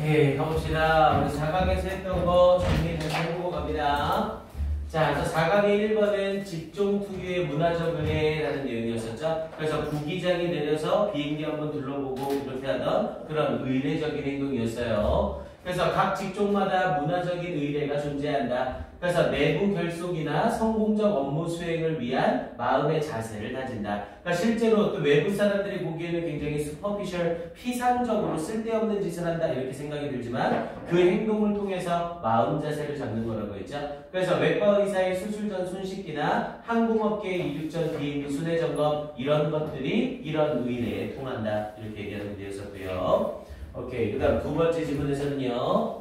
오케이, 가봅시다. 우리 4강에서 했던 거 정리 다시 해보고 갑니다. 자, 4강의 1번은 직종 특유의 문화적 의례라는 내용이었었죠. 그래서 부기장이 내려서 비행기 한번 둘러보고 이렇게 하던 그런 의례적인 행동이었어요. 그래서 각 직종마다 문화적인 의례가 존재한다. 그래서 내부 결속이나 성공적 업무 수행을 위한 마음의 자세를 다진다. 그러니까 실제로 또 외부 사람들이 보기에는 굉장히 슈퍼피셜, 피상적으로 쓸데없는 짓을 한다 이렇게 생각이 들지만 그 행동을 통해서 마음 자세를 잡는 거라고 했죠. 그래서 외과 의사의 수술 전 손 씻기나 항공업계의 이륙 전 비행기 순회 점검 이런 것들이 이런 의례에 통한다 이렇게 얘기하는 되었었고요. 오케이, 그 다음 두 번째 질문에서는요.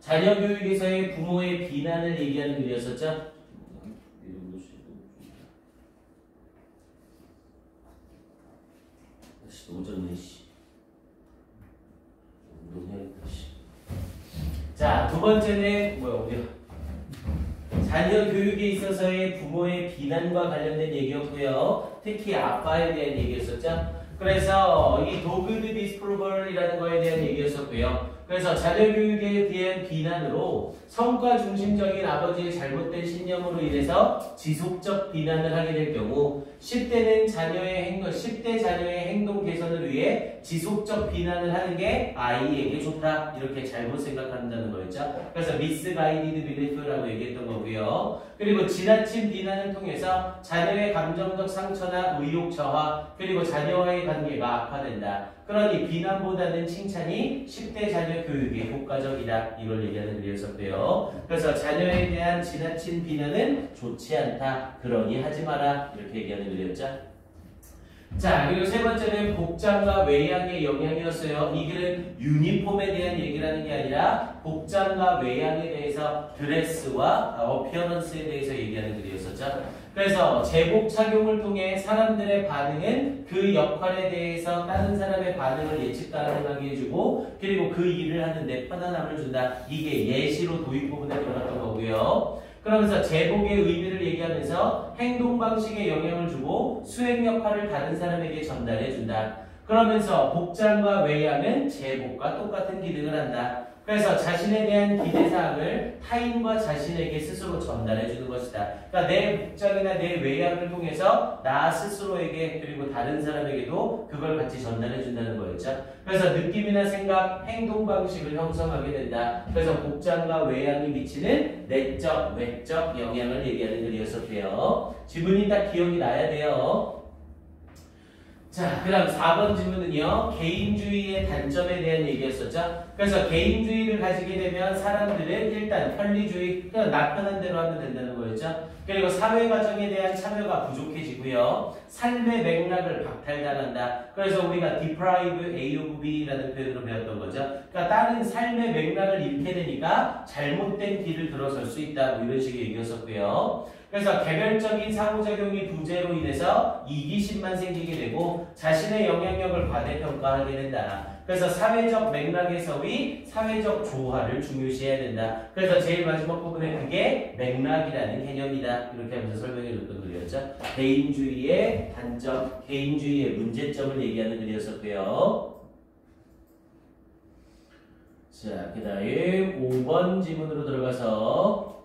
자녀 교육에서의 부모의 비난을 얘기하는 글이었었죠. 노졌네, 씨. 자, 두 번째는 뭐야, 어디야? 자녀 교육에 있어서의 부모의 비난과 관련된 얘기였고요. 특히 아빠에 대한 얘기였었죠. 그래서 이 도그드 디스프루벌이라는 거에 대한 얘기였었고요. 그래서 자녀 교육에 대한 비난으로 성과 중심적인 아버지의 잘못된 신념으로 인해서 지속적 비난을 하게 될 경우 10대 자녀의 행동 개선을 위해 지속적 비난을 하는 게 아이에게 좋다. 이렇게 잘못 생각한다는 거였죠. 그래서 misguided belief라고 얘기했던 거고요. 그리고 지나친 비난을 통해서 자녀의 감정적 상처나 의욕 저하 그리고 자녀와의 관계가 악화된다. 그러니 비난보다는 칭찬이 10대 자녀 교육에 효과적이다. 이걸 얘기하는 글이었었고요. 그래서 자녀에 대한 지나친 비난은 좋지 않다. 그러니 하지 마라. 이렇게 얘기하는 글이었죠. 자, 그리고 세 번째는 복장과 외양의 영향이었어요. 이 글은 유니폼에 대한 얘기를 하는 게 아니라 복장과 외양에 대해서 드레스와 어피어런스에 대해서 얘기하는 글이었었죠. 그래서 제복 착용을 통해 사람들의 반응은 그 역할에 대해서 다른 사람의 반응을 예측 가능하게 해주고 그리고 그 일을 하는데 편안함을 준다. 이게 예시로 도입 부분에 들어갔던 거고요. 그러면서 제복의 의미를 얘기하면서 행동 방식에 영향을 주고 수행 역할을 다른 사람에게 전달해 준다. 그러면서 복장과 외양은 제복과 똑같은 기능을 한다. 그래서 자신에 대한 기대사항을 타인과 자신에게 스스로 전달해 주는 것이다. 그러니까 내 복장이나 내 외양을 통해서 나 스스로에게 그리고 다른 사람에게도 그걸 같이 전달해 준다는 거였죠. 그래서 느낌이나 생각, 행동 방식을 형성하게 된다. 그래서 복장과 외양이 미치는 내적, 외적 영향을 얘기하는 글이었었고요. 지문이 딱 기억이 나야 돼요. 자, 그 다음 4번 질문은요. 개인주의의 단점에 대한 얘기였었죠. 그래서 개인주의를 가지게 되면 사람들은 일단 편리주의, 그냥 나 편한 대로 하면 된다는 거였죠. 그리고 사회과정에 대한 참여가 부족해지고요. 삶의 맥락을 박탈당한다. 그래서 우리가 deprive A of B라는 표현으로 배웠던 거죠. 그러니까 다른 삶의 맥락을 잃게 되니까 잘못된 길을 들어설 수 있다. 뭐 이런 식의 얘기였었고요. 그래서 개별적인 상호작용이 부재로 인해서 이기심만 생기게 되고 자신의 영향력을 과대평가하게 된다. 그래서 사회적 맥락에서의 사회적 조화를 중요시해야 된다. 그래서 제일 마지막 부분에 그게 맥락이라는 개념이다. 이렇게 하면서 설명해 줬던 글이었죠. 개인주의의 단점, 개인주의의 문제점을 얘기하는 글이었었고요. 자, 그 다음 5번 지문으로 들어가서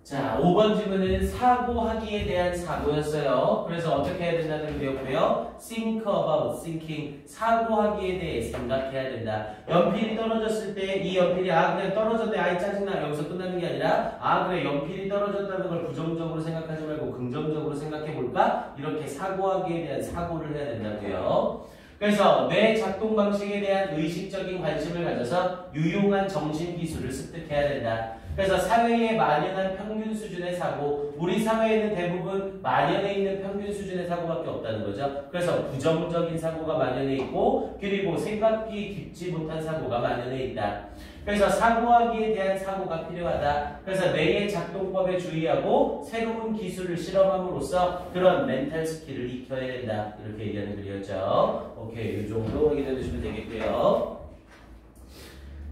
자, 5번 질문은 사고하기에 대한 사고였어요. 그래서 어떻게 해야 된다는 글이었고요. Think about thinking. 사고하기에 대해 생각해야 된다. 연필이 떨어졌을 때 이 연필이 그냥 떨어졌네. 아이 짜증나. 여기서 끝나는 게 아니라 그래 연필이 떨어졌다는 걸 부정적으로 생각하지 말고 긍정적으로 생각해 볼까? 이렇게 사고하기에 대한 사고를 해야 된다고요. 그래서 뇌 작동 방식에 대한 의식적인 관심을 가져서 유용한 정신기술을 습득해야 된다. 그래서 사회에 만연한 평균 수준의 사고, 우리 사회에는 대부분 만연해 있는 평균 수준의 사고밖에 없다는 거죠. 그래서 부정적인 사고가 만연해 있고 그리고 생각이 깊지 못한 사고가 만연해 있다. 그래서 사고하기에 대한 사고가 필요하다. 그래서 뇌의 작동법에 주의하고 새로운 기술을 실험함으로써 그런 멘탈 스킬을 익혀야 된다. 이렇게 얘기하는 글이었죠. 오케이, 이 정도 확인해 주시면 되겠고요.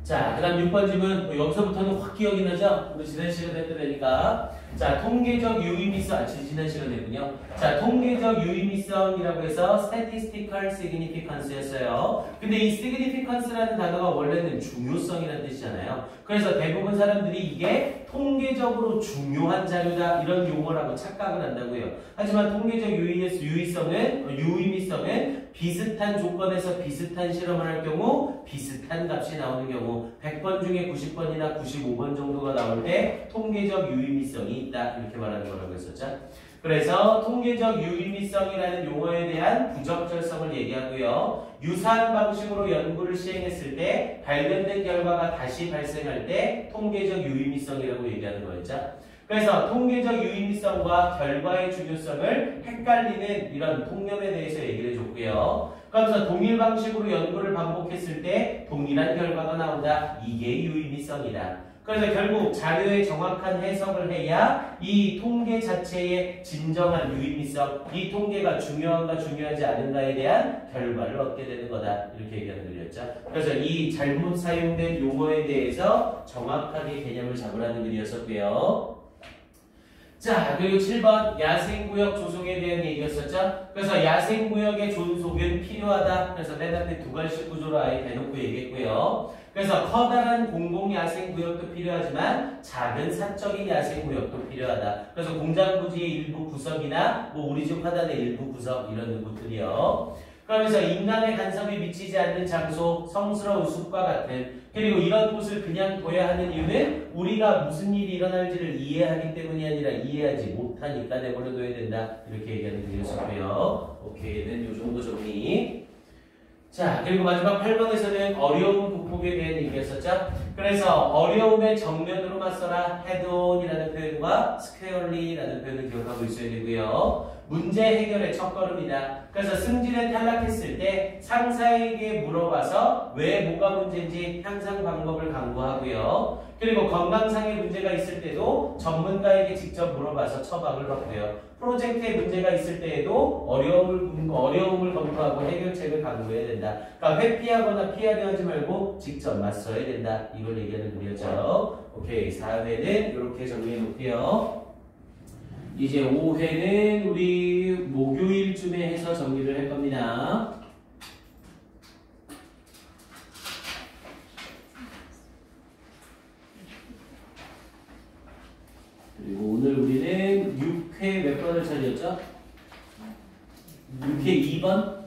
자, 그 다음 6번 질문. 여기서부터는 확 기억이 나죠? 우리 지난 시간에 했던 애니까. 자, 통계적 유의미성, 지난 시간에 했군요. 자, 통계적 유의미성이라고 해서 statistical significance였어요. 근데 이 significance라는 단어가 원래는 중요성이라는 뜻이잖아요. 그래서 대부분 사람들이 이게 통계적으로 중요한 자료다 이런 용어라고 착각을 한다고요. 하지만 통계적 유의미성은 비슷한 조건에서 비슷한 실험을 할 경우 비슷한 값이 나오는 경우 100번 중에 90번이나 95번 정도가 나올 때 통계적 유의미성이 있다 이렇게 말하는 거라고 했었죠. 그래서 통계적 유의미성이라는 용어에 대한 부적절성을 얘기하고요. 유사한 방식으로 연구를 시행했을 때 발견된 결과가 다시 발생할 때 통계적 유의미성이라고 얘기하는 거였죠. 그래서 통계적 유의미성과 결과의 중요성을 헷갈리는 이런 통념에 대해서 얘기를 해줬고요. 그러면서 동일 방식으로 연구를 반복했을 때 동일한 결과가 나온다. 이게 유의미성이다. 그래서 결국 자료의 정확한 해석을 해야 이 통계 자체의 진정한 유의미성, 이 통계가 중요한가 중요하지 않은가에 대한 결과를 얻게 되는 거다. 이렇게 얘기하는 글이었죠. 그래서 이 잘못 사용된 용어에 대해서 정확하게 개념을 잡으라는 글이었었고요. 자, 그리고 7번 야생구역 조성에 대한 얘기였었죠. 그래서 야생구역의 존속은 필요하다. 그래서 맨 앞에 두 갈씩 구조로 아예 대놓고 얘기했고요. 그래서 커다란 공공야생구역도 필요하지만 작은 사적인 야생구역도 필요하다. 그래서 공장부지의 일부 구석이나 뭐 우리 집 화단의 일부 구석 이런 곳들이요. 그러면서 인간의 간섭이 미치지 않는 장소, 성스러운 숲과 같은 그리고 이런 곳을 그냥 둬야 하는 이유는 우리가 무슨 일이 일어날지를 이해하기 때문이 아니라 이해하지 못하니까 내버려둬야 된다. 이렇게 얘기하는 글이었었고요. 오케이는 요 정도 정리. 자, 그리고 마지막 8번에서는 어려움 극복에 대한 얘기였었죠. 그래서 어려움의 정면으로 맞서라 head-on이라는 표현과 squarely라는 표현을 기억하고 있어야 되고요. 문제 해결의 첫걸음이다. 그래서 승진에 탈락했을 때 상사에게 물어봐서 왜 뭐가 문제인지 향상 방법을 강구하고요. 그리고 건강상의 문제가 있을 때도 전문가에게 직접 물어봐서 처방을 받고요. 프로젝트에 문제가 있을 때에도 어려움을 검토하고 해결책을 강구해야 된다. 그러니까 회피하거나 피하려 하지 말고 직접 맞서야 된다. 이걸 얘기하는 글이었죠. 오케이, 4회는 이렇게 정리해 놓고요. 이제 5회는 우리 목요일쯤에 해서 정리를 할 겁니다. 그리고 오늘 우리는 6회 몇 번을 차렸죠? 6회 2번?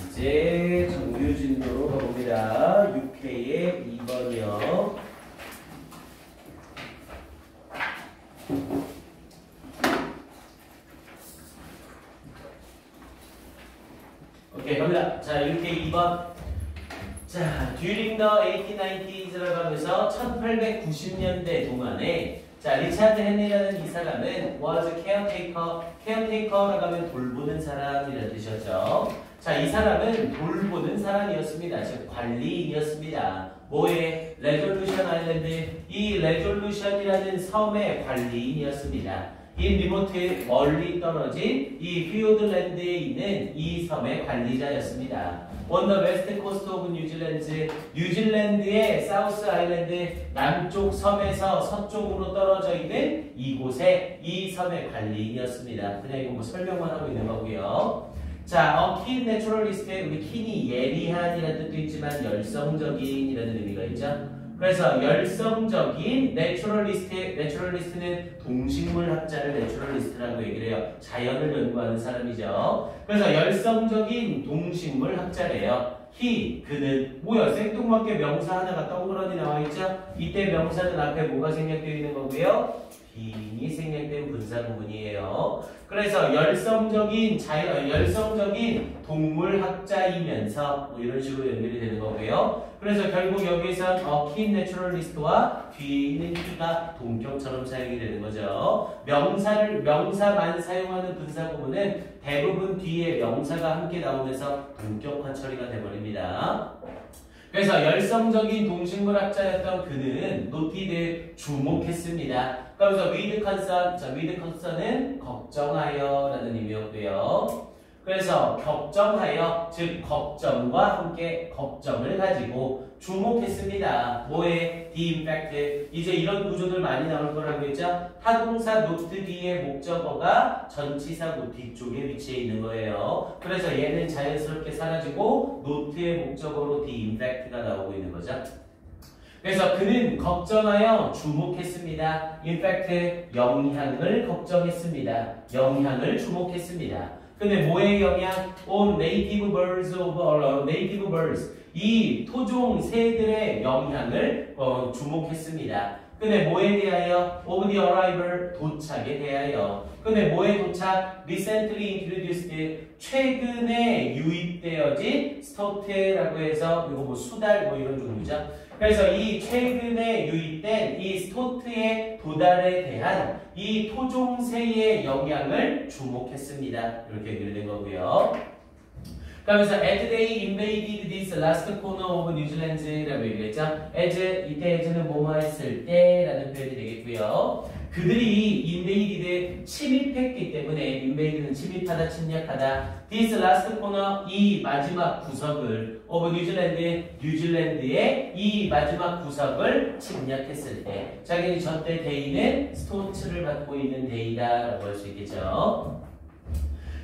이제 정규진도로 가봅니다. 6회의 2번이요. 오케이, 갑니다. 자, 6회 2번. 자, during the 1890s라고 하면서 1890년대 동안에 자, 리차드 헨리라는 이 사람은 was caretaker라고 하면 돌보는 사람이라는 뜻이었죠. 자, 이 사람은 돌보는 사람이었습니다. 즉 관리인이었습니다. 뭐의? 레졸루션 아일랜드, 이 레졸루션이라는 섬의 관리인이었습니다. 이 리모트에 멀리 떨어진 이 피오드랜드에 있는 이 섬의 관리자였습니다. On the west coast of New Zealand, 뉴질랜드의 사우스 아일랜드 남쪽 섬에서 서쪽으로 떨어져 있는 이곳의 이 섬의 관리인이었습니다. 그냥 이거 뭐 설명만 하고 있는 거고요. 자, keen naturalist의 우리 keen이 예리한이라는 뜻도 있지만 열성적인이라는 의미가 있죠. 그래서 열성적인 내추럴리스트는 동식물학자를 내추럴리스트라고 얘기를 해요. 자연을 연구하는 사람이죠. 그래서 열성적인 동식물학자래요. 그는 뭐야? 생뚱맞게 명사 하나가 덩그러니 나와있죠? 이때 명사는 앞에 뭐가 생략되어 있는 거고요? 빙이 생략된 분사 부분이에요. 그래서 열성적인 동물학자이면서 뭐 이런 식으로 연결이 되는 거고요. 그래서 결국 여기에선 keen naturalist와 뒤에 있는 he가 동격처럼 사용이 되는 거죠. 명사만 사용하는 분사 부분은 대부분 뒤에 명사가 함께 나오면서 동격화 처리가 돼버립니다. 그래서 열성적인 동식물학자였던 그는 노티드 주목했습니다. 그러면서 with concern, 자, with concern은 걱정하여 라는 의미였고요. 그래서 걱정하여, 즉 걱정과 함께 걱정을 가지고 주목했습니다. 뭐에? the impact. 이제 이런 구조들 많이 나올 거라고 했죠? 타동사 노트 뒤에 목적어가 전치사 그 뒤쪽에 위치해 있는 거예요. 그래서 얘는 자연스럽게 사라지고 노트의 목적어로 the impact가 나오고 있는 거죠. 그래서 그는 걱정하여 주목했습니다. in fact, 영향을 걱정했습니다. 영향을 주목했습니다. 근데 뭐의 영향? on native birds of native birds. 이 토종 새들의 영향을 주목했습니다. 근데 뭐에 대하여? of the arrival, 도착에 대하여. 근데 뭐에 도착? recently introduced, 최근에 유입되어진 스토트라고 해서 이거 뭐 수달 뭐 이런 종류죠. 그래서 이 최근에 유입된 이 스토트의 도달에 대한 이 토종새의 영향을 주목했습니다. 이렇게 연결된 거고요. 그러면서 as they invaded this last corner of New Zealand라고 얘기했죠. as, 이때 as는 뭐뭐 했을 때 라는 표현이 되겠고요. 그들이 invaded, 침입했기 때문에 invad는 침입하다, 침략하다. this last corner, 이 마지막 구석을 of New Zealand, 뉴질랜드의 이 마지막 구석을 침략했을 때 자기는 저때 데이는 스토츠를 받고 있는 데이다라고 할 수 있겠죠.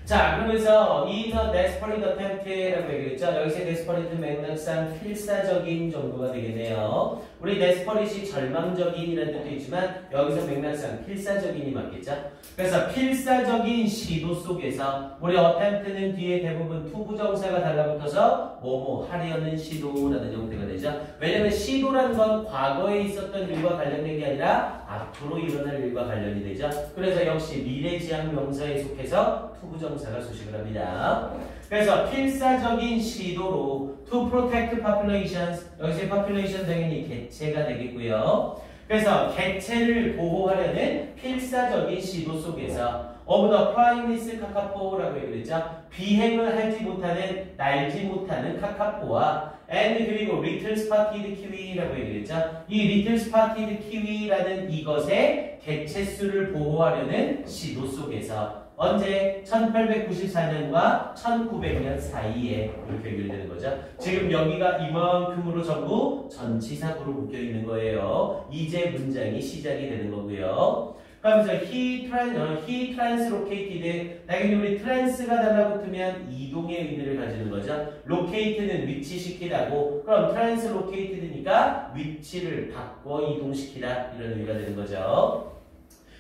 자, 그러면서 이 the desperate attempt라고 얘기했죠. 여기서 desperate 맥락상 필사적인 정도가 되겠네요. 우리 desperate이 절망적인이라는 뜻도 있지만 여기서 맥락상 필사적인이 맞겠죠. 그래서 필사적인 시도 속에서 우리 attempt는 뒤에 대부분 투부정사가 달라붙어서 뭐뭐 하려는 시도라는 형태가 되죠. 왜냐면 시도라는 건 과거에 있었던 일과 관련된 게 아니라 앞으로 일어날 일과 관련이 되죠. 그래서 역시 미래지향 명사에 속해서 투부정사가 수식을 합니다. 그래서 필사적인 시도로 to protect populations, 여기서 population 당연히 개체가 되겠고요. 그래서 개체를 보호하려는 필사적인 시도 속에서 of the primus 카카포라고 얘기했죠. 비행을 하지 못하는, 날지 못하는 카카포와 and 그리고 little spotted kiwi라고 얘기했죠. 이 little spotted kiwi라는 이것의 개체수를 보호하려는 시도 속에서 언제? 1894년과 1900년 사이에 이렇게 연결되는 거죠. 지금 여기가 이만큼으로 전부 전치사구로 묶여 있는 거예요. 이제 문장이 시작이 되는 거고요. 그러면서 he translocated, 당연히 우리 trans가 달라붙으면 이동의 의미를 가지는 거죠. locate는 위치시키다고, 그럼 translocated니까 위치를 바꿔 이동시키다 이런 의미가 되는 거죠.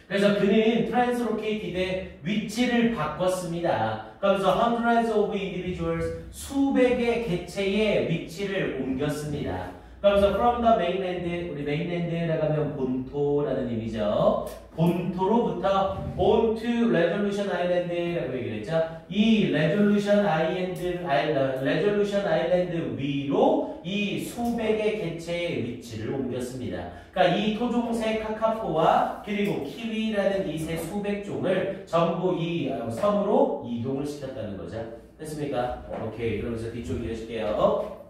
그래서 그는 translocated, 위치를 바꿨습니다. 그러면서 hundreds of individuals, 수백의 개체의 위치를 옮겼습니다. 그러면서 from the mainland, 우리 mainland라고 하면 본토라는 의미죠. 본토로부터 on to Resolution Island라고 얘기를 했죠. 이 Resolution Island 위로 이 수백의 개체의 위치를 옮겼습니다. 그러니까 이 토종새 카카포와 그리고 키위라는 이 새 수백 종을 전부 이 섬으로 이동을 시켰다는 거죠. 됐습니까? 오케이. 그러면서 뒤쪽 이어질게요.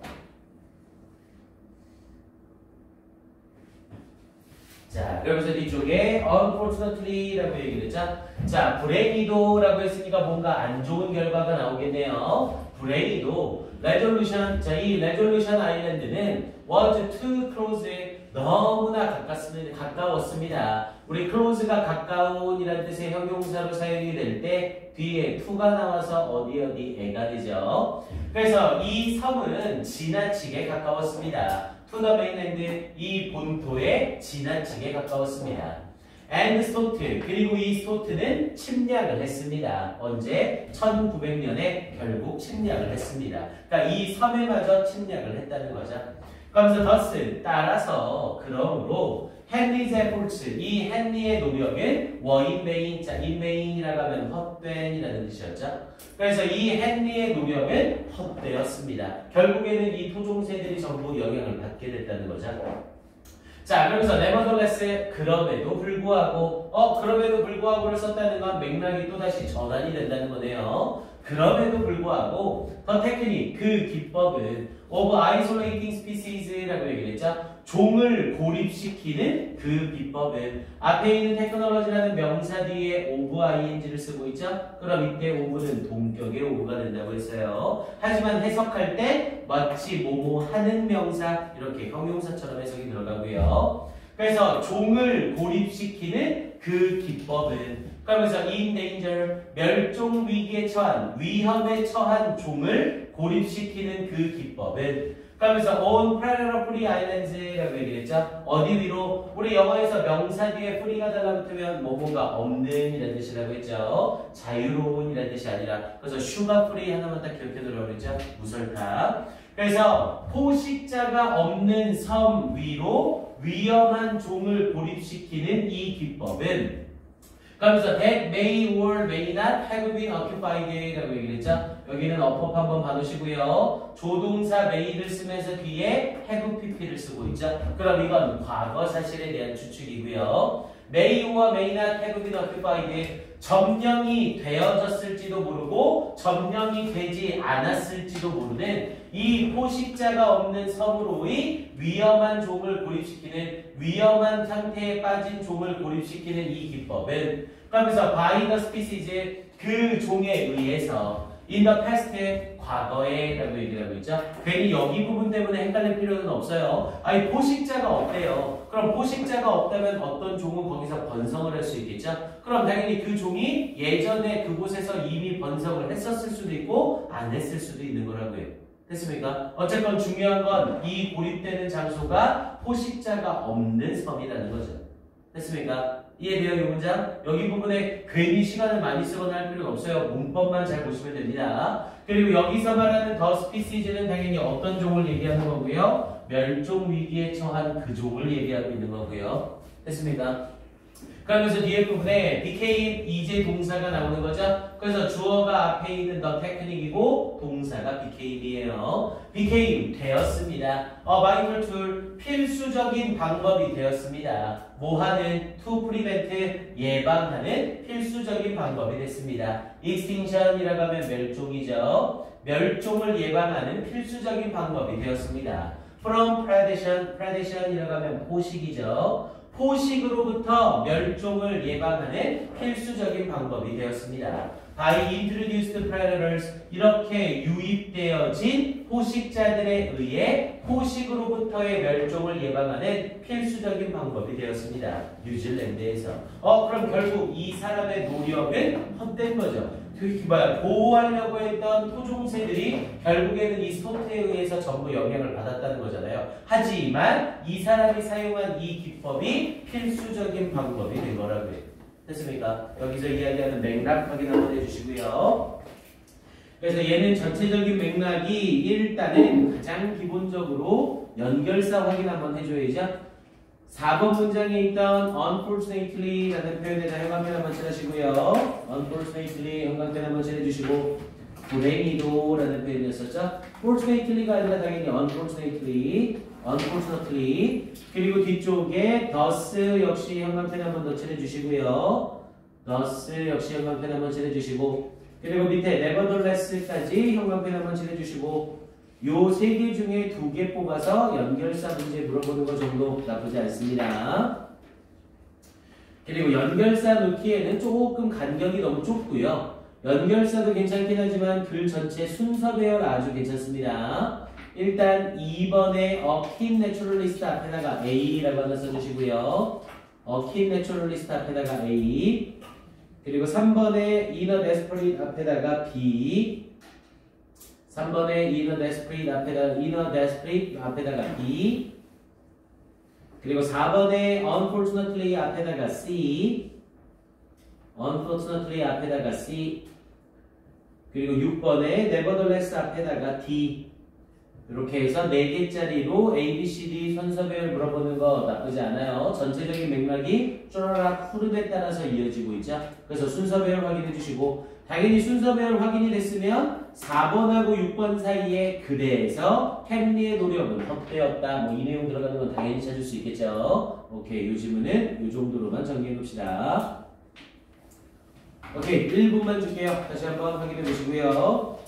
자, 그러면서 뒤쪽에 unfortunately라고 얘기를 했죠. 자, 불행히도라고 했으니까 뭔가 안 좋은 결과가 나오겠네요. 불행히도 resolution, 자, 이 resolution island는 was too close, 너무나 가까웠습니다. 우리 close가 가까운이라는 뜻의 형용사로 사용이 될 때 뒤에 to가 나와서 어디에가 되죠. 그래서 이 섬은 지나치게 가까웠습니다. to the mainland, 이 본토에 지나치게 가까웠습니다. and stott, 그리고 이 스토트는 침략을 했습니다. 언제? 1900년에 결국 침략을 했습니다. 그러니까 이 섬에마저 침략을 했다는 거죠. 그러면서 thus, 따라서, 그러므로 헨리's efforts, 이 헨리의 노력은 were in vain, 자, in vain이라고 하면 헛된이라는 뜻이었죠. 그래서 이 헨리의 노력은 헛되었습니다. 결국에는 이 토종새들이 전부 영향을 받게 됐다는 거죠. 자, 그러면서 nevertheless, 그럼에도 불구하고를 썼다는 건 맥락이 또다시 전환이 된다는 거네요. 그럼에도 불구하고 the technique, 그 기법은 of isolating species라고 얘기를 했죠. 종을 고립시키는 그 비법은 앞에 있는 테크놀로지라는 명사 뒤에 of ing를 쓰고 있죠. 그럼 이때 of는 동격의 of가 된다고 했어요. 하지만 해석할 때 마치 뭐뭐 하는 명사 이렇게 형용사처럼 해석이 들어가고요. 그래서 종을 고립시키는 그 기법은 그러면서 in danger 멸종 위기에 처한 위험에 처한 종을 고립시키는 그 기법은 그러면서 on parallel free islands라고 얘기했죠. 어디 위로? 우리 영어에서 명사 뒤에 free가 달라붙으면 뭐뭐가 없는 이라는 뜻이라고 했죠. 자유로운 이라는 뜻이 아니라 그래서 sugar free 하나만 딱 기억해두라고 그랬죠. 무설탕. 그래서 포식자가 없는 섬 위로 위험한 종을 고립시키는 이 기법은 그러면서 that may or may not have been occupied 라고 얘기를 했죠. 여기는 어법 한번 봐두시고요. 조동사 may를 쓰면서 뒤에 have pp를 쓰고 있죠. 그럼 이건 과거 사실에 대한 추측이고요. may와 may not have been occupied 점령이 되어졌을지도 모르고 점령이 되지 않았을지도 모르는 이 포식자가 없는 섬으로의 위험한 종을 고립시키는 위험한 상태에 빠진 종을 고립시키는 이 기법은 그러면서 by the species 그 종에 의해서 in the past 과거에 라고 얘기를 하고 있죠. 괜히 여기 부분 때문에 헷갈릴 필요는 없어요. 아니 포식자가 없대요. 그럼 포식자가 없다면 어떤 종은 거기서 번성을 할 수 있겠죠. 그럼 당연히 그 종이 예전에 그곳에서 이미 번성을 했었을 수도 있고 안 했을 수도 있는 거라고요. 됐습니까? 어쨌건 중요한 건 이 고립되는 장소가 포식자가 없는 섬이라는 거죠. 됐습니까? 이해돼요, 이 문장? 여기 부분에 괜히 시간을 많이 쓰거나 할 필요는 없어요. 문법만 잘 보시면 됩니다. 그리고 여기서 말하는 the species는 당연히 어떤 종을 얘기하는 거고요. 멸종 위기에 처한 그 종을 얘기하고 있는 거고요. 됐습니까? 그러면서 뒤에 부분에 became 이제 동사가 나오는 거죠. 그래서 주어가 앞에 있는 the technique이고 동사가 became이에요. became 되었습니다. vital tool 필수적인 방법이 되었습니다. 뭐하는 to prevent 예방하는 필수적인 방법이 됐습니다. extinction이라고 하면 멸종이죠. 멸종을 예방하는 필수적인 방법이 되었습니다. from predation이라고 하면 포식이죠. 포식으로부터 멸종을 예방하는 필수적인 방법이 되었습니다. By introduced predators 이렇게 유입되어진 포식자들에 의해 포식으로부터의 멸종을 예방하는 필수적인 방법이 되었습니다. 뉴질랜드에서. 그럼 결국 이 사람의 노력은 헛된 거죠. 보호하려고 했던 토종새들이 결국에는 이 스토트에 의해서 전부 영향을 받았다는 거잖아요. 하지만 이 사람이 사용한 이 기법이 필수적인 방법이 된 거라고요. 됐습니까? 여기서 이야기하는 맥락 확인 한번 해주시고요. 그래서 얘는 전체적인 맥락이 일단은 가장 기본적으로 연결사 확인 한번 해줘야죠. 4번 문장에 있던 unfortunately 라는 표현에다 형광펜 한번 칠하시고요. unfortunately 형광펜 한번 칠해주시고 불행히도 라는 표현이었었죠. fortunately가 아니라 당연히 unfortunately 그리고 뒤쪽에 thus 역시 형광펜 한번 더 칠해주시고요. thus 역시 형광펜 한번 칠해주시고 그리고 밑에 nevertheless까지 형광펜 한번 칠해주시고 요 3개 중에 2개 뽑아서 연결사 문제 물어보는 거 정도 나쁘지 않습니다. 그리고 연결사 넣기에는 조금 간격이 너무 좁고요. 연결사도 괜찮긴 하지만 글 전체 순서 배열 아주 괜찮습니다. 일단 2번에 a keen naturalist 앞에다가 A라고 하나 써주시고요. a keen naturalist 앞에다가 A 그리고 3번에 in a desperate 앞에다가 B 3번에 in a desperate 앞에다가 B 그리고 4번에 unfortunately 앞에다가 C 앞에다가 C 그리고 6번에 nevertheless 앞에다가 D 이렇게 해서 4개짜리로 A, B, C, D 순서배열 물어보는 거 나쁘지 않아요. 전체적인 맥락이 쪼라락 흐름에 따라서 이어지고 있죠. 그래서 순서배열 확인해 주시고 당연히 순서배열 확인이 됐으면 4번하고 6번 사이에 글에서 헨리의 노력은 헛되었다. 뭐 이 내용 들어가는 건 당연히 찾을 수 있겠죠. 오케이, 요 질문은 이 정도로만 정리해 봅시다. 오케이, 1분만 줄게요. 다시 한번 확인해 보시고요.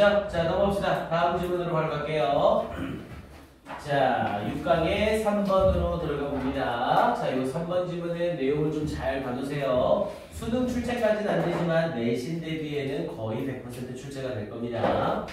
됐죠? 자, 넘어갑시다. 다음 질문으로 바로 갈게요. 자, 6강의 3번으로 들어가 봅니다. 자, 이 3번 질문의 내용을 좀 잘 봐주세요. 수능 출제까지는 안 되지만 내신 대비에는 거의 100% 출제가 될 겁니다.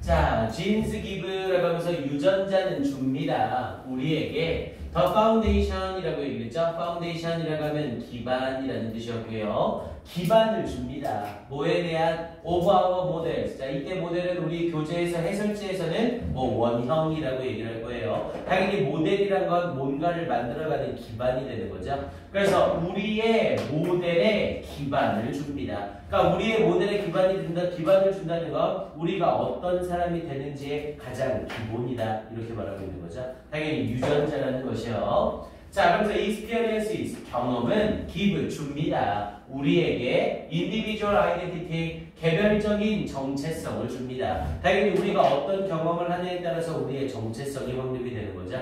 자, 진스 기브라고 하면서 유전자는 줍니다. 우리에게 The Foundation이라고 얘기했죠. Foundation이라고 하면 기반이라는 뜻이었고요. 기반을 줍니다. 뭐에 대한 of our models. 자, 이때 모델은 우리 교재에서 해설지에서는 뭐 원형이라고 얘기를 할 거예요. 당연히 모델이란 건 뭔가를 만들어가는 기반이 되는 거죠. 그래서 우리의 모델에 기반을 줍니다. 그러니까 우리의 모델에 기반을 준다는 건 우리가 어떤 사람이 되는지의 가장 기본이다. 이렇게 말하고 있는 거죠. 당연히 유전자라는 것이요. 자, 그래서 experiences, 경험은 give, 줍니다. 우리에게 individual identity, 개별적인 정체성을 줍니다. 당연히 우리가 어떤 경험을 하느냐에 따라서 우리의 정체성이 확립이 되는 거죠.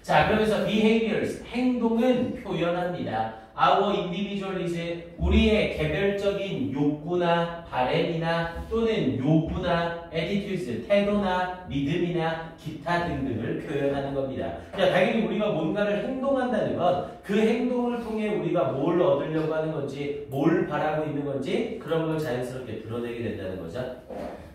자, 그러면서 behaviors, 행동은 표현합니다. Our individualism, 우리의 개별적인 욕구나 바램이나 또는 요구나 attitudes, 태도나 믿음이나 기타 등등을 표현하는 겁니다. 그러니까 당연히 우리가 뭔가를 행동한다는 건 그 행동을 통해 우리가 뭘 얻으려고 하는 건지 뭘 바라고 있는 건지 그런 걸 자연스럽게 드러내게 된다는 거죠.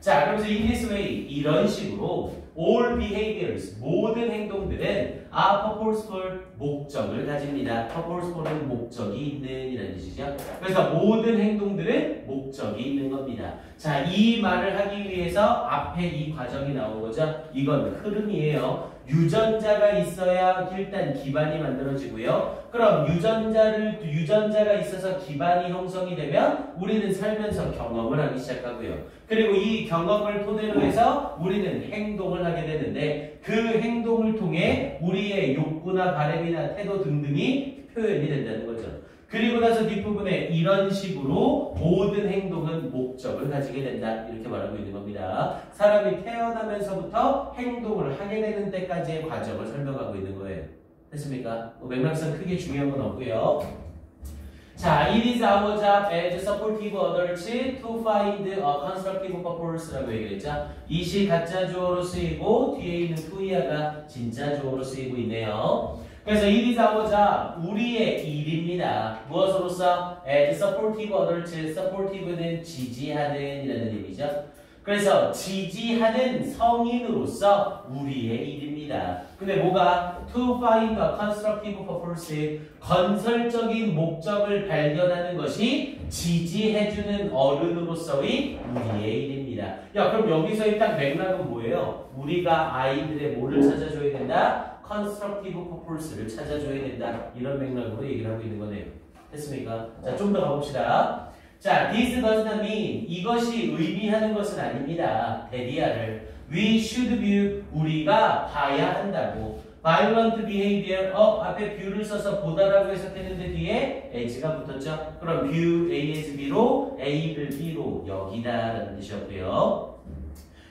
자, 그러면서 in this way, 이런 식으로 all behaviors, 모든 행동들은 are purposeful, 목적을 가집니다. purposeful은 목적이 있는 이라는 뜻이죠. 그래서 모든 행동들은 목적이 있는 겁니다. 자, 이 말을 하기 위해서 앞에 이 과정이 나온 거죠. 이건 흐름이에요. 유전자가 있어야 일단 기반이 만들어지고요. 그럼 유전자가 있어서 기반이 형성이 되면 우리는 살면서 경험을 하기 시작하고요. 그리고 이 경험을 토대로 해서 우리는 행동을 하게 되는데 그 행동을 통해 우리의 욕구나 바램이나 태도 등등이 표현이 된다는 거죠. 그리고 나서 뒷부분에 이런 식으로 모든 행동은 목적을 가지게 된다. 이렇게 말하고 있는 겁니다. 사람이 태어나면서부터 행동을 하게 되는 때까지의 과정을 설명하고 있는 거예요. 됐습니까? 맥락상 크게 중요한 건 없고요. 자, it is our job as supportive adults to find a constructive purpose라고 얘기했죠. it이 가짜 주어로 쓰이고 뒤에 있는 to야가 진짜 주어로 쓰이고 있네요. 그래서 it is our job, 우리의 일입니다. 무엇으로서? as supportive adults, supportive는 지지하는 이라는 의미죠. 그래서 지지하는 성인으로서 우리의 일입니다. 근데 뭐가? To find a constructive purpose, 건설적인 목적을 발견하는 것이 지지해주는 어른으로서의 우리의 일입니다. 야, 그럼 여기서의 딱 맥락은 뭐예요? 우리가 아이들의 뭐를 찾아줘야 된다? constructive purpose를 찾아줘야 된다. 이런 맥락으로 얘기를 하고 있는 거네요. 됐습니까? 자, 좀 더 가봅시다. 자, this does not mean, 이것이 의미하는 것은 아닙니다. 데디아를 we should view, 우리가 봐야 한다고. violent behavior, 앞에 view를 써서 보다라고 해석했는데 뒤에 as가 붙었죠. 그럼 view A as B로 A를 B로 여기다라는 뜻이었고요.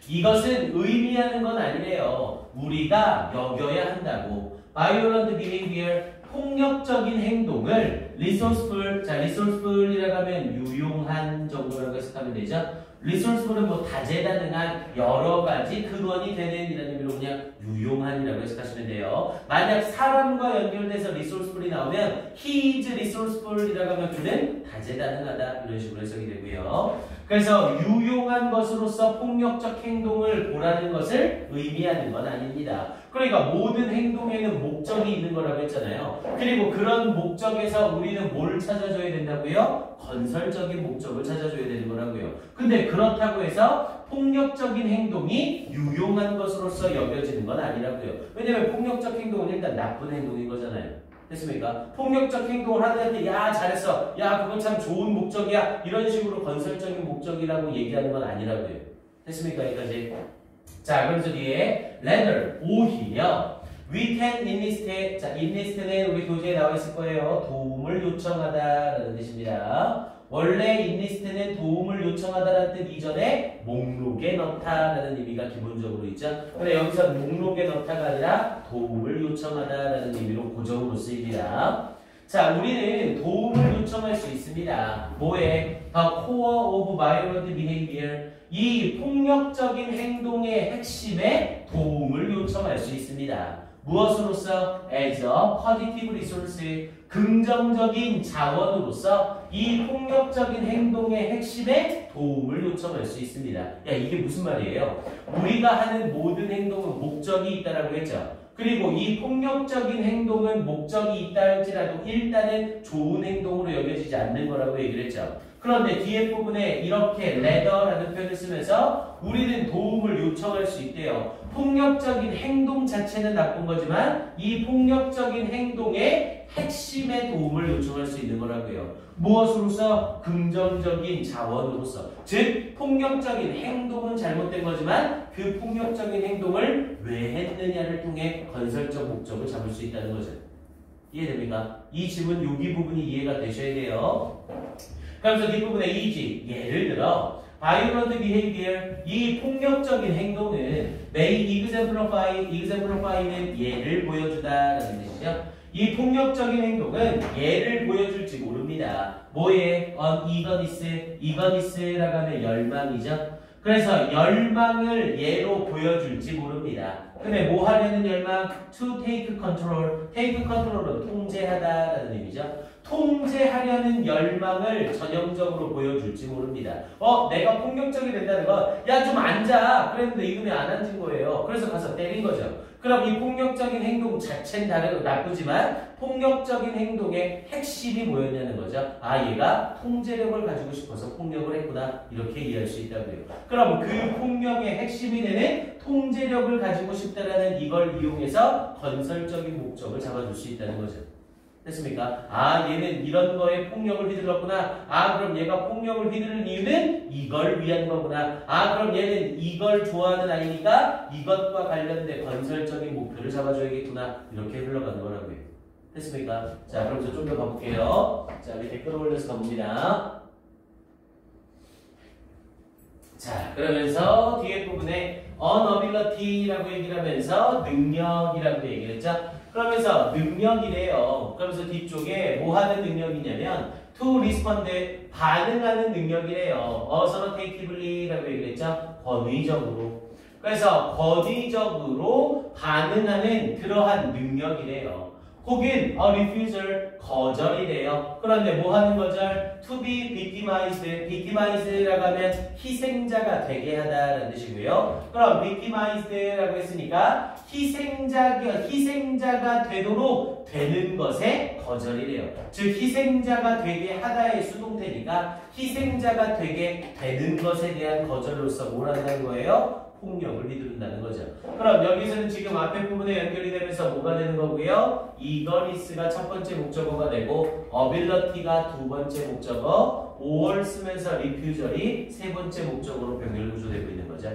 이것은 의미하는 건 아니래요. 우리가 여겨야 한다고. violent behavior, 폭력적인 행동을 resourceful, 자, resourceful이라고 하면 유용한 정도라고 해석하면 되죠. resourceful은 뭐 다재다능한 여러 가지 근원이 되는 이라는 의미로 그냥 유용한이라고 해석하시면 돼요. 만약 사람과 연결돼서 resourceful이 나오면 he is resourceful이라고 하면 그는 다재다능하다 이런 식으로 해석이 되고요. 그래서 유용한 것으로서 폭력적 행동을 보라는 것을 의미하는 건 아닙니다. 그러니까 모든 행동에는 목적이 있는 거라고 했잖아요. 그리고 그런 목적에서 우리는 뭘 찾아줘야 된다고요? 건설적인 목적을 찾아줘야 되는 거라고요. 근데 그렇다고 해서 폭력적인 행동이 유용한 것으로서 여겨지는 건 아니라고요. 왜냐면 폭력적 행동은 일단 나쁜 행동인 거잖아요. 됐습니까? 폭력적 행동을 하는데 야 잘했어, 야 그건 참 좋은 목적이야, 이런 식으로 건설적인 목적이라고 얘기하는 건 아니라고요. 됐습니까? 여기까지. 자, 그래서 뒤에 rather, 오히려 we can enlist, 자, enlist는 우리 교재에 나와 있을 거예요. 도움을 요청하다라는 뜻입니다. 원래 enlist는 도움을 요청하다라는 뜻 이전에 목록에 넣다라는 의미가 기본적으로 있죠. 근데 여기서 목록에 넣다가 아니라 도움을 요청하다라는 의미로 고정으로 쓰입니다. 자, 우리는 도움을 요청할 수 있습니다. 뭐에? The core of violent behavior. 이 폭력적인 행동의 핵심에 도움을 요청할 수 있습니다. 무엇으로서? As a positive resource. 긍정적인 자원으로서 이 폭력적인 행동의 핵심에 도움을 요청할 수 있습니다. 야, 이게 무슨 말이에요? 우리가 하는 모든 행동은 목적이 있다라고 했죠. 그리고 이 폭력적인 행동은 목적이 있다 할지라도 일단은 좋은 행동으로 여겨지지 않는 거라고 얘기를 했죠. 그런데 뒤에 부분에 이렇게 rather라는 표현을 쓰면서 우리는 도움을 요청할 수 있대요. 폭력적인 행동 자체는 나쁜 거지만 이 폭력적인 행동의 핵심에 도움을 요청할 수 있는 거라고요. 무엇으로서? 긍정적인 자원으로서. 즉 폭력적인 행동은 잘못된 거지만 그 폭력적인 행동을 왜 했느냐를 통해 건설적 목적을 잡을 수 있다는 거죠. 이해됩니까? 이 질문 여기 부분이 이해가 되셔야 돼요. 그러면서 뒷부분에 이지, 예를 들어 violent behavior, 이 폭력적인 행동은 may exemplify는 예를 보여주다라는 뜻이죠. 이 폭력적인 행동은 예를 보여줄지 모릅니다. 뭐에? eagerness라고 하면 열망이죠. 그래서 열망을 예로 보여줄지 모릅니다. 근데 뭐 하려는 열망? To take control. take control은 통제하다라는 의미죠. 통제하려는 열망을 전형적으로 보여줄지 모릅니다. 내가 폭력적이 된다는 건 야, 좀 앉아. 그랬는데 이분이 안 앉은 거예요. 그래서 가서 때린 거죠. 그럼 이 폭력적인 행동 자체는 다르고 나쁘지만 폭력적인 행동의 핵심이 뭐였냐는 거죠. 아, 얘가 통제력을 가지고 싶어서 폭력을 했구나. 이렇게 이해할 수 있다고요. 그럼 그 폭력의 핵심이 되는 통제력을 가지고 싶다라는 이걸 이용해서 건설적인 목적을 잡아줄 수 있다는 거죠. 됐습니까? 아, 얘는 이런 거에 폭력을 휘둘렀구나. 아, 그럼 얘가 폭력을 휘두른 이유는 이걸 위한 거구나. 아, 그럼 얘는 이걸 좋아하는 아이니까 이것과 관련된 건설적인 목표를 잡아줘야겠구나. 이렇게 흘러가는 거라고요. 됐습니까? 자, 그럼 좀 더 가볼게요. 자, 밑에 끌어올려서 가봅니다. 자, 그러면서 뒤에 부분에 unability라고 얘기를 하면서 능력이라고 얘기를 했죠. 그러면서 능력이래요. 그러면서 뒤쪽에 뭐 하는 능력이냐면 to respond, 반응하는 능력이래요. authoritatively라고 얘기를 했죠. 권위적으로. 그래서 권위적으로 반응하는 그러한 능력이래요. 혹은 refusal, 거절이래요. 그런데 뭐 하는 거절? to be victimized, victimized라고 하면 희생자가 되게 하다라는 뜻이고요. 그럼 victimized라고 했으니까 희생자가 되도록 되는 것에 거절이래요. 즉 희생자가 되게 하다의 수동태니까 희생자가 되게 되는 것에 대한 거절로서 뭘 한다는 거예요? 폭력을 휘두른다는 거죠. 그럼 여기서는 지금 앞에 부분에 연결이 되면서 뭐가 되는 거고요? eagerness가 첫 번째 목적어가 되고 ability가 두 번째 목적어, or 쓰면서 refusal이 세 번째 목적어로 병렬 구조되고 있는 거죠.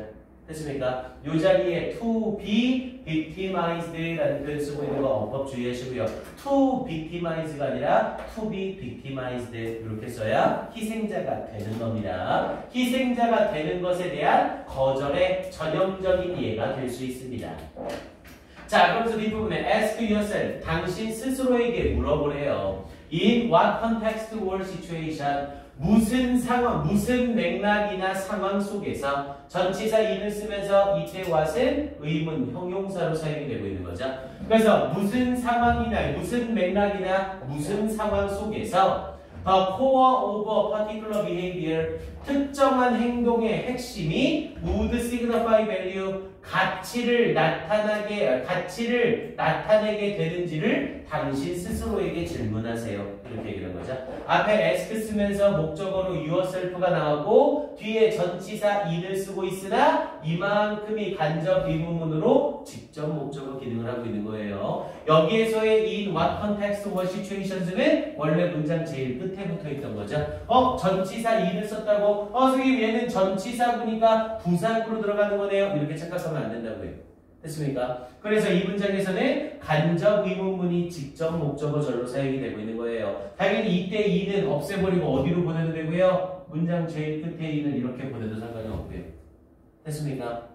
됐습니까? 이 자리에 to be victimized라는 표현 쓰고 있는 거 어법 주의하시고요. to victimize가 아니라 to be victimized 이렇게 써야 희생자가 되는 겁니다. 희생자가 되는 것에 대한 거절의 전형적인 예가 될 수 있습니다. 자, 그러면서 뒷부분에 ask yourself, 당신 스스로에게 물어보래요. In what context or situation, 무슨 상황, 무슨 맥락이나 상황 속에서 전치사 in을 쓰면서 이때 what은 의문, 형용사로 사용이 되고 있는 거죠. 그래서 무슨 상황이나 무슨 맥락이나 무슨 상황 속에서 the core of a particular behavior, 특정한 행동의 핵심이 would signify value, 가치를 나타내게 되는지를 당신 스스로에게 질문하세요. 이렇게 얘기하는 거죠. 앞에 ask 쓰면서 목적어로 yourself가 나오고 뒤에 전치사 in을 쓰고 있으나 이만큼이 간접 의문문으로 직접 목적어 기능을 하고 있는 거예요. 여기에서의 in what context or situations는 원래 문장 제일 끝에 붙어 있던 거죠. 전치사 in을 썼다고 선생님 얘는 전치사구니까 부사구로 들어가는 거네요. 이렇게 착각하면 안 된다고요. 됐습니까? 그래서 이 문장에서는 간접 의문문이 직접 목적어절로 사용이 되고 있는 거예요. 당연히 이때 이는 없애버리고 어디로 보내도 되고요. 문장 제일 끝에 이는 이렇게 보내도 상관이 없고요. 됐습니까?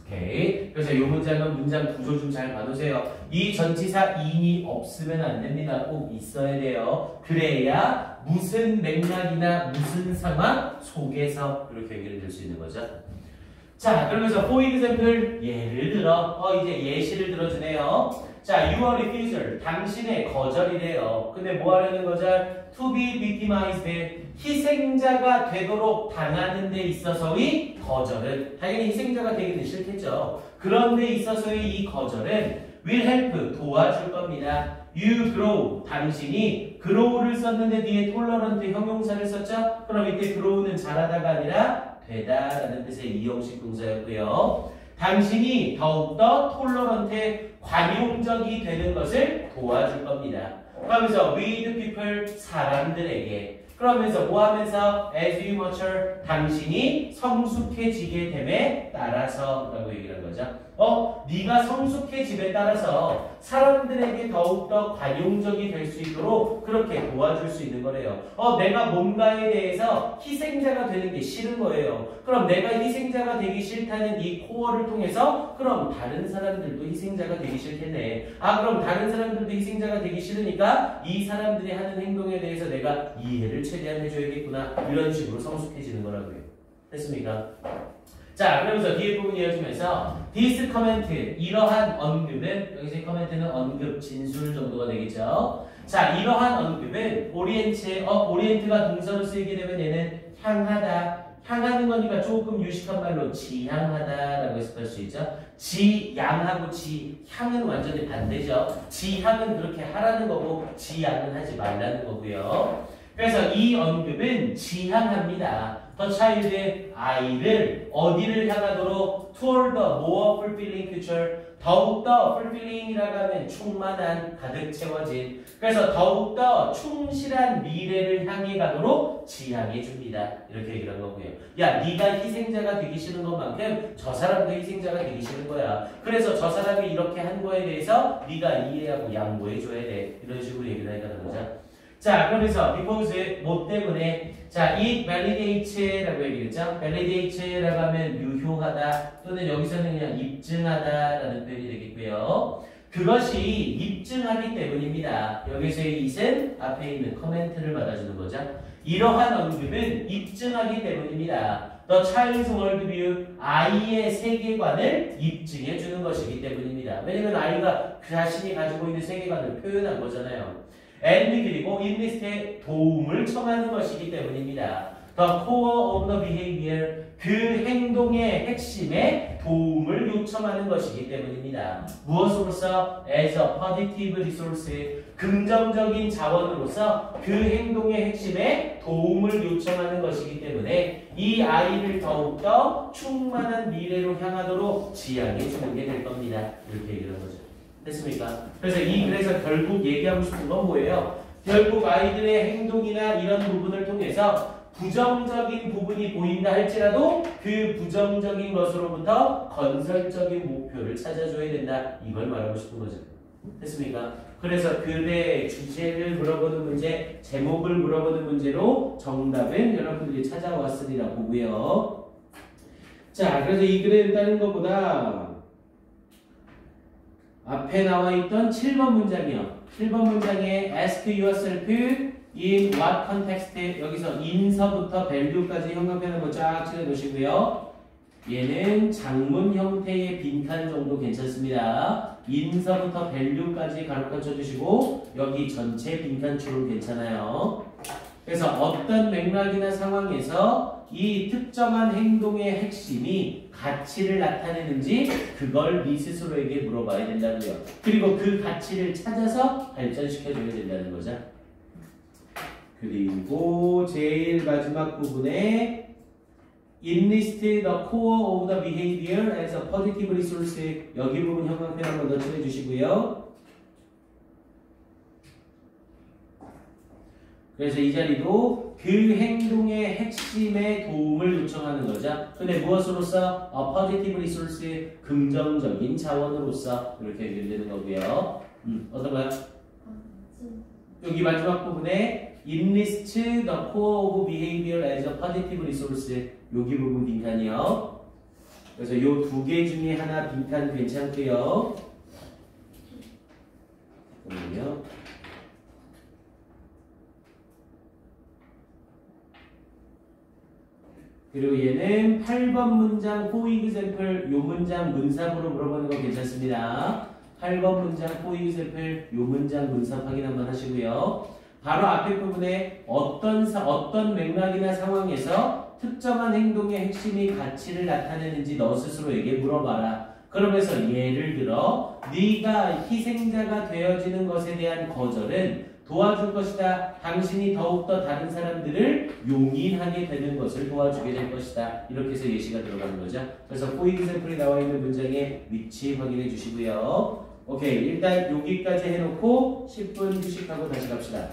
오케이. 그래서 이 문장은 문장 구조 좀 잘 봐두세요. 이 전치사 in이 없으면 안 됩니다. 꼭 있어야 돼요. 그래야 무슨 맥락이나 무슨 상황 속에서 이렇게 연결될 수 있는 거죠. 자, 그러면서 for example 예를 들어 이제 예시를 들어주네요. 자, your refusal 당신의 거절이래요. 근데 뭐 하려는 거절? To be victimized 희생자가 되도록 당하는 데 있어서의 거절은 당연히 희생자가 되기는 싫겠죠. 그런 데 있어서의 이 거절은 will help 도와줄 겁니다. You grow 당신이 grow를 썼는데 뒤에 tolerant 형용사를 썼죠? 그럼 이때 grow는 자라다가 아니라 되다 라는 뜻의 이형식 동사였고요. 당신이 더욱더 tolerant 관용적이 되는 것을 도와줄 겁니다. 그러면서 with people 사람들에게 그러면서 뭐 하면서 as you mature 당신이 성숙해지게 됨에 따라서 라고 얘기를 한 거죠. 네가 성숙해짐에 따라서 사람들에게 더욱더 관용적이 될 수 있도록 그렇게 도와줄 수 있는 거래요. 내가 뭔가에 대해서 희생자가 되는 게 싫은 거예요. 그럼 내가 희생자가 되기 싫다는 이 코어를 통해서 그럼 다른 사람들도 희생자가 되기 싫겠네. 그럼 다른 사람들도 희생자가 되기 싫으니까 이 사람들이 하는 행동에 대해서 내가 이해를 최대한 해줘야겠구나. 이런 식으로 성숙해지는 거라고요. 됐습니까? 자, 그러면서 뒤에 부분 이어지면서 this comment, 이러한 언급은 여기서 커멘트는 언급, 진술 정도가 되겠죠. 자, 이러한 언급은 오리엔트가 동사로 쓰이게 되면 얘는 향하다. 향하는 거니까 조금 유식한 말로 지향하다라고 해석할 수 있죠. 지양하고 지향은 완전히 반대죠. 지향은 그렇게 하라는 거고 지양은 하지 말라는 거고요. 그래서 이 언급은 지향합니다. The child, 아이를 어디를 향하도록 toward the more fulfilling future, 더욱더 fulfilling이라고 하면 충만한, 가득 채워진. 그래서 더욱더 충실한 미래를 향해 가도록 지향해 줍니다. 이렇게 얘기를 한 거고요. 야, 네가 희생자가 되기 싫은 것만큼 저 사람도 희생자가 되기 싫은 거야. 그래서 저 사람이 이렇게 한 거에 대해서 네가 이해하고 양보해 줘야 돼. 이런 식으로 얘기를 하는 거죠. 자, 그러면서 because 뭐 때문에 자, it validates라고 얘기했죠. validates라고 하면 유효하다 또는 여기서는 그냥 입증하다라는 표현이 되겠고요. 그것이 입증하기 때문입니다. 여기서의 it은 앞에 있는 커멘트를 받아주는 거죠. 이러한 언급은 입증하기 때문입니다. The child's worldview, 아이의 세계관을 입증해 주는 것이기 때문입니다. 왜냐면 아이가 그 자신이 가지고 있는 세계관을 표현한 거잖아요. and 그리고 인리스트에 도움을 청하는 것이기 때문입니다. The core of the behavior, 그 행동의 핵심에 도움을 요청하는 것이기 때문입니다. 무엇으로서? as a positive resource, 긍정적인 자원으로서 그 행동의 핵심에 도움을 요청하는 것이기 때문에 이 아이를 더욱더 충만한 미래로 향하도록 지향해 주는 게 될 겁니다. 이렇게 얘기를 한 거죠. 됐습니까? 그래서 결국 얘기하고 싶은 건 뭐예요? 결국 아이들의 행동이나 이런 부분을 통해서 부정적인 부분이 보인다 할지라도 그 부정적인 것으로부터 건설적인 목표를 찾아줘야 된다. 이걸 말하고 싶은 거죠. 됐습니까? 그래서 글의 주제를 물어보는 문제, 제목을 물어보는 문제로 정답은 여러분들이 찾아왔으리라 보고요. 자, 그래서 이 글에 따른 것보다 앞에 나와 있던 7번 문장이요. 7번 문장에 ask yourself in what context, 여기서 in서부터 value까지 형용표는 뭐 쫙 칠해 놓으시고요. 얘는 장문 형태의 빈칸 정도 괜찮습니다. in서부터 value까지 가로가 쳐주시고 여기 전체 빈칸 줄은 괜찮아요. 그래서 어떤 맥락이나 상황에서 이 특정한 행동의 핵심이 가치를 나타내는지 그걸 네 스스로에게 물어봐야 된다고요. 그리고 그 가치를 찾아서 발전시켜줘야 된다는 거죠. 그리고 제일 마지막 부분에 enlist the core of the behavior as a positive resource, 여기 부분 형광펜 한번 더 칠해주시고요. 그래서 이 자리도 그 행동의 핵심에 도움을 요청하는 거죠. 근데 무엇으로서? positive resource, 긍정적인 자원으로서 이렇게 연결되는 거고요. 어떤가요? 여기 마지막 부분에 enlist the core of behavior as a positive resource, 여기 부분 빈칸이요. 그래서 요 두 개 중에 하나 빈칸 괜찮고요. 잠깐만요. 그리고 얘는 8번 문장 for example 요 문장 문삽으로 물어보는 거 괜찮습니다. 8번 문장 for example 요 문장 문삽 확인 한번 하시고요. 바로 앞에 부분에 어떤 맥락이나 상황에서 특정한 행동의 핵심이 가치를 나타내는지 너 스스로에게 물어봐라. 그러면서 예를 들어 네가 희생자가 되어지는 것에 대한 거절은 도와줄 것이다. 당신이 더욱더 다른 사람들을 용인하게 되는 것을 도와주게 될 것이다. 이렇게 해서 예시가 들어가는 거죠. 그래서 for example이 나와 있는 문장의 위치 확인해 주시고요. 오케이, 일단 여기까지 해놓고 10분 휴식하고 다시 갑시다.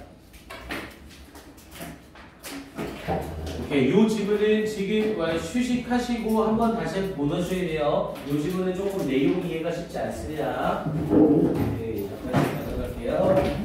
오케이, 요 지문은 지금 휴식하시고 한번 다시 보너셔야 돼요. 요 지문은 조금 내용 이해가 쉽지 않습니다. 네, 잠깐 가져갈게요.